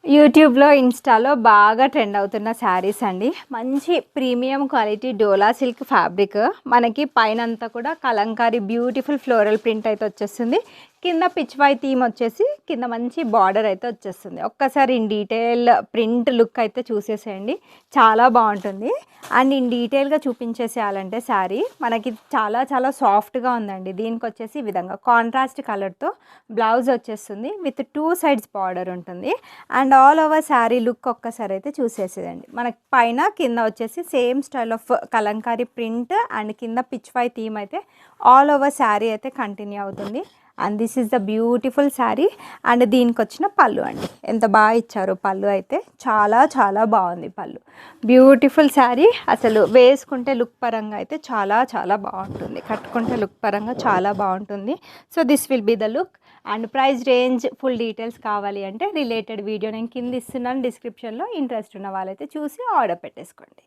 యూట్యూబ్లో ఇన్స్టాలో బాగా ట్రెండ్ అవుతున్న శారీస్ అండి. మంచి ప్రీమియం క్వాలిటీ డోలా సిల్క్ ఫ్యాబ్రిక్. మనకి పైన అంతా కూడా కలంకారీ బ్యూటిఫుల్ ఫ్లోరల్ ప్రింట్ అయితే వచ్చేస్తుంది. కింద పిచ్వాయ్ థీమ్ వచ్చేసి కింద మంచి బార్డర్ అయితే వచ్చేస్తుంది. ఒక్కసారి ఇన్ డీటెయిల్ ప్రింట్ లుక్ అయితే చూసేసేయండి, చాలా బాగుంటుంది. అండ్ ఇన్ డీటెయిల్గా చూపించేసేయాలంటే శారీ మనకి చాలా చాలా సాఫ్ట్గా ఉందండి. దీనికి వచ్చేసి ఈ విధంగా కాంట్రాస్ట్ కలర్తో బ్లౌజ్ వచ్చేస్తుంది విత్ 2 సైడ్స్ బార్డర్ ఉంటుంది. And all over sari look ఒక్కసారి అయితే చూసేసేదండి. మనకి పైన కింద వచ్చేసి same style of Kalamkari print and కింద పిచ్వాయ్ థీమ్ అయితే ఆల్ ఓవర్ శారీ అయితే కంటిన్యూ అవుతుంది. And this is the beautiful sari. And దీనికి వచ్చిన పళ్ళు అండి, ఎంత బాగా ఇచ్చారు పళ్ళు అయితే, చాలా చాలా బాగుంది పళ్ళు. బ్యూటిఫుల్ శారీ, అసలు వేసుకుంటే లుక్ పరంగా అయితే చాలా చాలా బాగుంటుంది, కట్టుకుంటే లుక్ పరంగా చాలా బాగుంటుంది. So this will be the look. And price range full details కావాలి అంటే రిలేటెడ్ వీడియో నేను కింద ఇస్తున్నాను డిస్క్రిప్షన్లో. ఇంట్రెస్ట్ ఉన్న వాళ్ళైతే చూసి ఆర్డర్ పెట్టేసుకోండి.